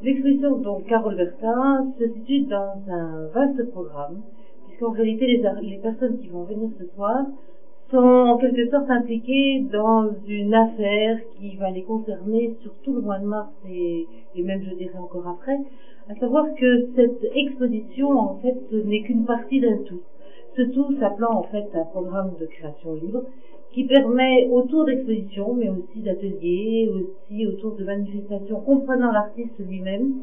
L'exposition, donc, Carole Bertin, se situe dans un vaste programme, puisqu'en réalité, les personnes qui vont venir ce soir sont en quelque sorte impliquées dans une affaire qui va les concerner sur tout le mois de mars et même, je dirais, encore après, à savoir que cette exposition, en fait, n'est qu'une partie d'un tout. Ce tout s'appelant, en fait, un programme de création libre, qui permet autour d'expositions, mais aussi d'ateliers, aussi autour de manifestations comprenant l'artiste lui-même,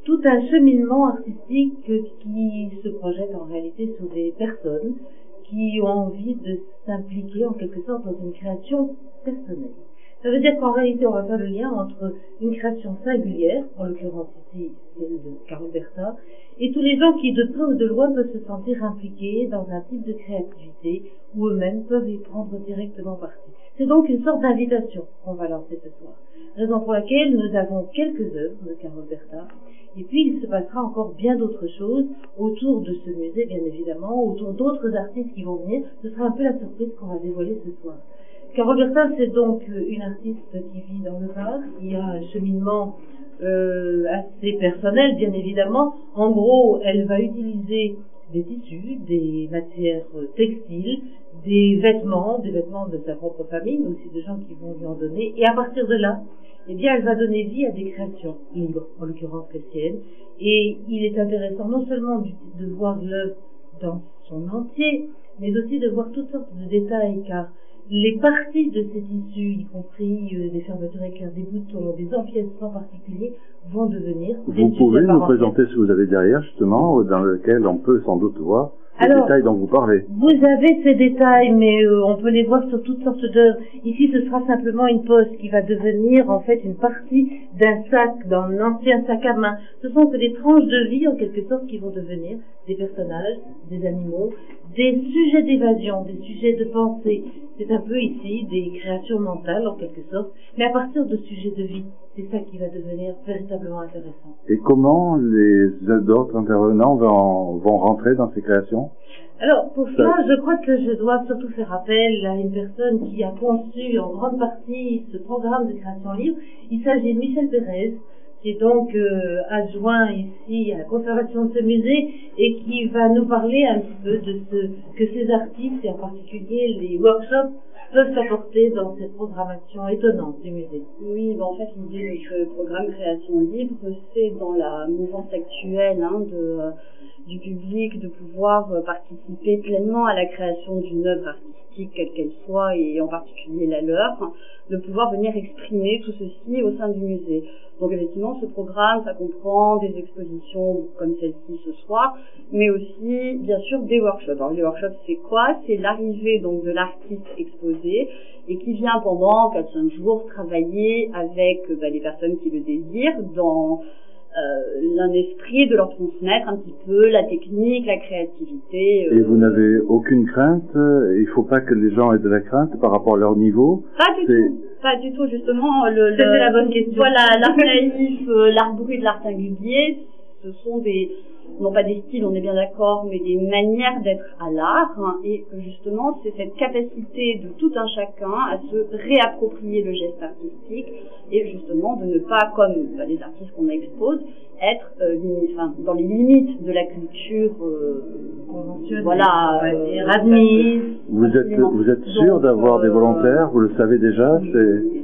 tout un cheminement artistique qui se projette en réalité sur des personnes qui ont envie de s'impliquer en quelque sorte dans une création personnelle. Ça veut dire qu'en réalité on va faire le lien entre une création singulière, en l'occurrence ici celle de Carole Bertin, et tous les gens qui de près ou de loin peuvent se sentir impliqués dans un type de créativité où eux-mêmes peuvent y prendre directement partie. C'est donc une sorte d'invitation qu'on va lancer ce soir. Raison pour laquelle nous avons quelques œuvres de Carole Bertin, et puis il se passera encore bien d'autres choses autour de ce musée, bien évidemment, autour d'autres artistes qui vont venir. Ce sera un peu la surprise qu'on va dévoiler ce soir. Carole Bertin, c'est donc une artiste qui vit dans le Var, qui a un cheminement assez personnel, bien évidemment. En gros, elle va utiliser des tissus, des matières textiles, des vêtements de sa propre famille, mais aussi de gens qui vont lui en donner. Et à partir de là, eh bien, elle va donner vie à des créations libres, en l'occurrence chrétiennes. Et il est intéressant non seulement de voir l'œuvre dans son entier, mais aussi de voir toutes sortes de détails, car les parties de ces tissus, y compris des fermetures éclairs, des boutons, des empiècements particuliers, vont devenir des Vous pouvez nous présenter ce que vous avez derrière, justement, dans lequel on peut sans doute voir les détails dont vous parlez. Vous avez ces détails, mais on peut les voir sur toutes sortes d'œuvres. Ici, ce sera simplement une poche qui va devenir en fait une partie d'un sac, d'un ancien sac à main. Ce sont que des tranches de vie, en quelque sorte, qui vont devenir des personnages, des animaux, des sujets d'évasion, des sujets de pensée. C'est un peu ici des créations mentales, en quelque sorte, mais à partir de sujets de vie. C'est ça qui va devenir véritablement intéressant. Et comment les autres intervenants vont rentrer dans ces créations? Alors, pour cela, je crois que je dois surtout faire appel à une personne qui a conçu en grande partie ce programme de création libre. Il s'agit de Michel Pérez, qui est donc adjoint ici à la conservation de ce musée et qui va nous parler un petit peu de ce que ces artistes, et en particulier les workshops, peuvent apporter dans cette programmation étonnante du musée. Oui, en fait, l'idée de ce programme Création Libre, c'est dans la mouvance actuelle du public de pouvoir participer pleinement à la création d'une œuvre artistique, quelle qu'elle soit, et en particulier la leur, de pouvoir venir exprimer tout ceci au sein du musée. Donc effectivement, ce programme, ça comprend des expositions comme celle-ci ce soir, mais aussi, bien sûr, des workshops. Alors les workshops, c'est quoi? C'est l'arrivée donc de l'artiste exposé et qui vient pendant 4-5 jours travailler avec les personnes qui le désirent dans un esprit de leur transmettre un petit peu la technique, la créativité. Et vous n'avez aucune crainte? Il ne faut pas que les gens aient de la crainte par rapport à leur niveau? Pas du tout, justement. C'était la bonne question. Voilà, l'art naïf, l'art brut, l'art singulier, ce sont non pas des styles, on est bien d'accord, mais des manières d'être à l'art, et justement, c'est cette capacité de tout un chacun à se réapproprier le geste artistique, et justement de ne pas, comme les artistes qu'on expose, être dans les limites de la culture conventionnelle, admise. Vous êtes sûr d'avoir des volontaires? Vous le savez déjà?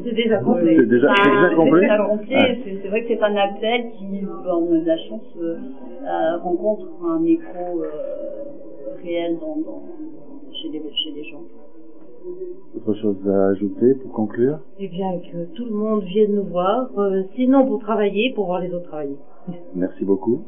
C'est déjà complet. C'est déjà complet. C'est vrai que c'est un appel qui, on a de la chance, rencontre un écho réel chez les gens. Autre chose à ajouter pour conclure? Eh bien, que tout le monde vienne nous voir, sinon pour travailler, pour voir les autres travailler. Merci beaucoup.